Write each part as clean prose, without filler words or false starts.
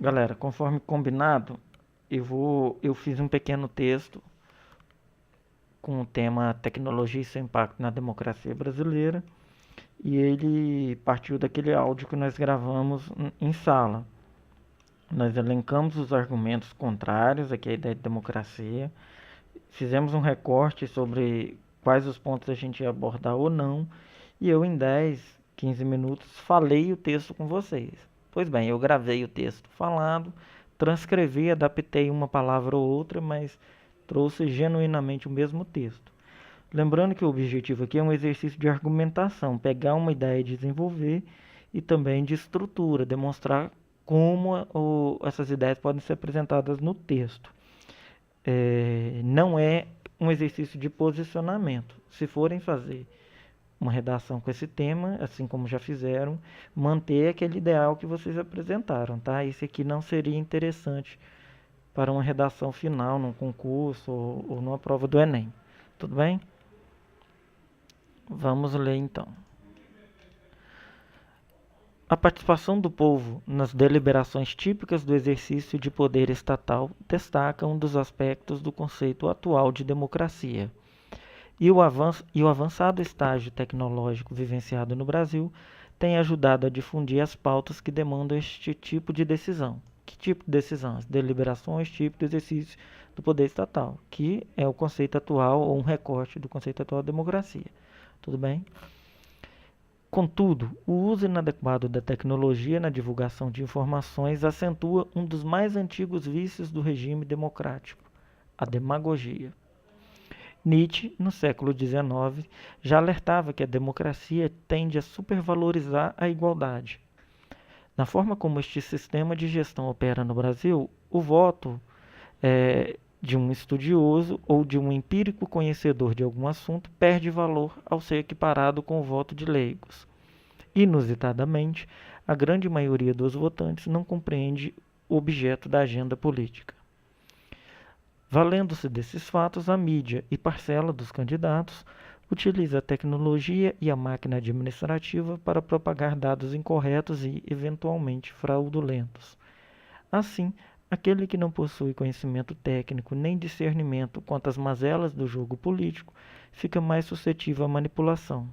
Galera, conforme combinado, eu fiz um pequeno texto com o tema Tecnologia e seu impacto na democracia brasileira, e ele partiu daquele áudio que nós gravamos em sala. Nós elencamos os argumentos contrários aqui à ideia de democracia, fizemos um recorte sobre quais os pontos a gente ia abordar ou não, e eu em 10, 15 minutos falei o texto com vocês. Pois bem, eu gravei o texto falado, transcrevi, adaptei uma palavra ou outra, mas trouxe genuinamente o mesmo texto. Lembrando que o objetivo aqui é um exercício de argumentação, pegar uma ideia e desenvolver, e também de estrutura, demonstrar como essas ideias podem ser apresentadas no texto. Não é um exercício de posicionamento. Se forem fazer uma redação com esse tema, assim como já fizeram, manter aquele ideal que vocês apresentaram, tá? Esse aqui não seria interessante para uma redação final, num concurso ou numa prova do Enem. Tudo bem? Vamos ler então. A participação do povo nas deliberações típicas do exercício de poder estatal destaca um dos aspectos do conceito atual de democracia. E o avançado estágio tecnológico vivenciado no Brasil tem ajudado a difundir as pautas que demandam este tipo de decisão. Que tipo de decisão? As deliberações típicas do exercício do poder estatal, que é o conceito atual, ou um recorte do conceito atual da democracia. Tudo bem? Contudo, o uso inadequado da tecnologia na divulgação de informações acentua um dos mais antigos vícios do regime democrático, a demagogia. Nietzsche, no século XIX, já alertava que a democracia tende a supervalorizar a igualdade. Na forma como este sistema de gestão opera no Brasil, o voto de um estudioso ou de um empírico conhecedor de algum assunto perde valor ao ser equiparado com o voto de leigos. Inusitadamente, a grande maioria dos votantes não compreende o objeto da agenda política. Valendo-se desses fatos, a mídia e parcela dos candidatos utiliza a tecnologia e a máquina administrativa para propagar dados incorretos e, eventualmente, fraudulentos. Assim, aquele que não possui conhecimento técnico nem discernimento quanto às mazelas do jogo político fica mais suscetível à manipulação.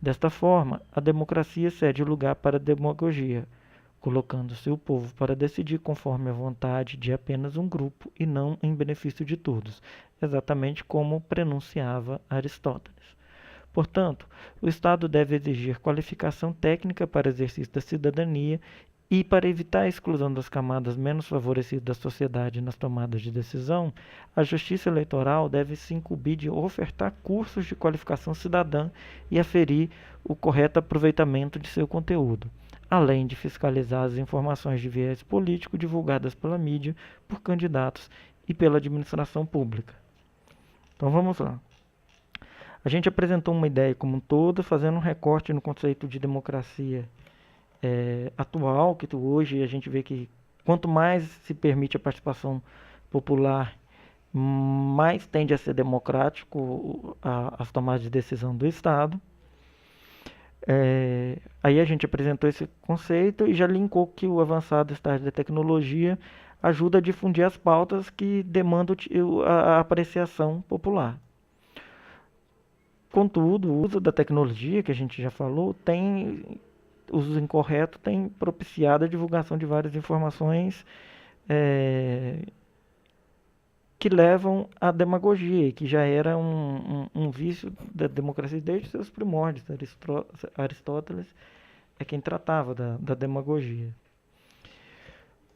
Desta forma, a democracia cede lugar para a demagogia, colocando-se o povo para decidir conforme a vontade de apenas um grupo e não em benefício de todos, exatamente como prenunciava Aristóteles. Portanto, o Estado deve exigir qualificação técnica para exercício da cidadania e, para evitar a exclusão das camadas menos favorecidas da sociedade nas tomadas de decisão, a Justiça Eleitoral deve se incumbir de ofertar cursos de qualificação cidadã e aferir o correto aproveitamento de seu conteúdo, além de fiscalizar as informações de viés político divulgadas pela mídia, por candidatos e pela administração pública. Então vamos lá. A gente apresentou uma ideia como um todo, fazendo um recorte no conceito de democracia atual, que hoje a gente vê que quanto mais se permite a participação popular, mais tende a ser democrático as tomadas de decisão do Estado. Aí a gente apresentou esse conceito e já linkou que o avançado estágio da tecnologia ajuda a difundir as pautas que demandam a apreciação popular. Contudo, o uso da tecnologia, que a gente já falou, uso incorreto tem propiciado a divulgação de várias informações que levam à demagogia, que já era um vício da democracia desde seus primórdios. Aristóteles é quem tratava da demagogia.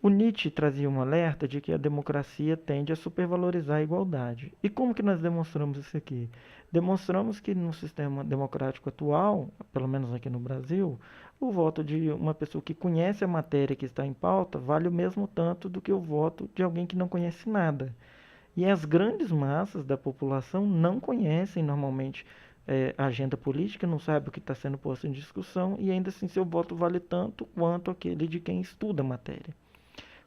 O Nietzsche trazia um alerta de que a democracia tende a supervalorizar a igualdade. E como que nós demonstramos isso aqui? Demonstramos que no sistema democrático atual, pelo menos aqui no Brasil, o voto de uma pessoa que conhece a matéria que está em pauta vale o mesmo tanto do que o voto de alguém que não conhece nada. E as grandes massas da população não conhecem normalmente a agenda política, não sabem o que está sendo posto em discussão e ainda assim seu voto vale tanto quanto aquele de quem estuda a matéria.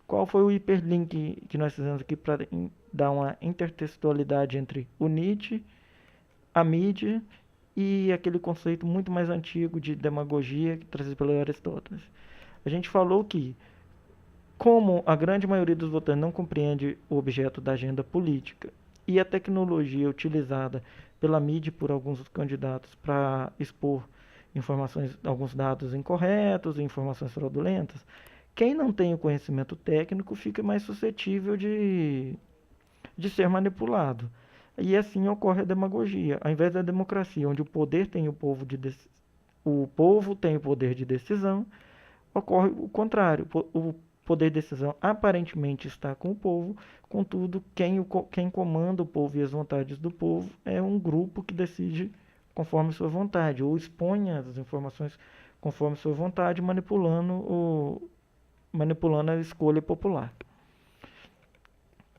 Qual foi o hiperlink que nós fizemos aqui para dar uma intertextualidade entre o Nietzsche, a mídia e aquele conceito muito mais antigo de demagogia trazido pelo Aristóteles? A gente falou que Como a grande maioria dos votantes não compreende o objeto da agenda política e a tecnologia utilizada pela mídia por alguns candidatos para expor informações, alguns dados incorretos, informações fraudulentas, quem não tem o conhecimento técnico fica mais suscetível de ser manipulado. E assim ocorre a demagogia. Ao invés da democracia, onde o povo tem o poder de decisão, ocorre o contrário. O poder de decisão aparentemente está com o povo, contudo, quem comanda o povo e as vontades do povo é um grupo que decide conforme sua vontade, ou expõe as informações conforme sua vontade, manipulando a escolha popular.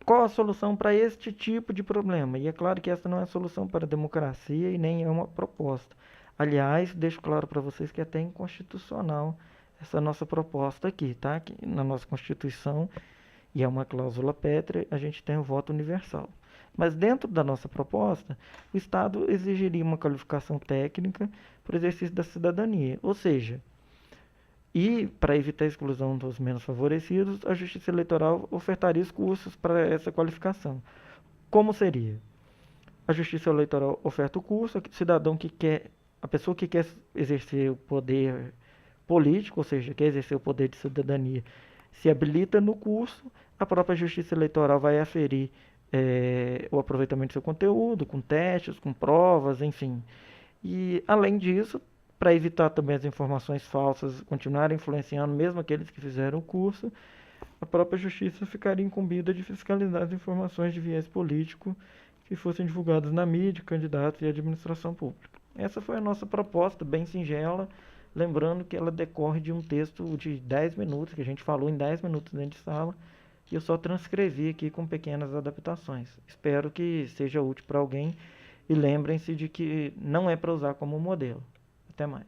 Qual a solução para este tipo de problema? E é claro que essa não é a solução para a democracia e nem é uma proposta. Aliás, deixo claro para vocês que é até inconstitucional essa nossa proposta aqui, tá? Que na nossa Constituição, e é uma cláusula pétrea, a gente tem o voto universal. Mas dentro da nossa proposta, o Estado exigiria uma qualificação técnica para o exercício da cidadania. Ou seja, e, para evitar a exclusão dos menos favorecidos, a Justiça Eleitoral ofertaria os cursos para essa qualificação. Como seria? A Justiça Eleitoral oferta o curso, a pessoa que quer exercer o poder político, ou seja, quer exercer o poder de cidadania, se habilita no curso, a própria Justiça Eleitoral vai aferir o aproveitamento do seu conteúdo, com testes, com provas, enfim. E, além disso, para evitar também as informações falsas continuarem influenciando mesmo aqueles que fizeram o curso, a própria Justiça ficaria incumbida de fiscalizar as informações de viés político que fossem divulgadas na mídia, candidatos e administração pública. Essa foi a nossa proposta, bem singela, lembrando que ela decorre de um texto de 10 minutos, que a gente falou em 10 minutos dentro de sala, e eu só transcrevi aqui com pequenas adaptações. Espero que seja útil para alguém e lembrem-se de que não é para usar como modelo. Até mais.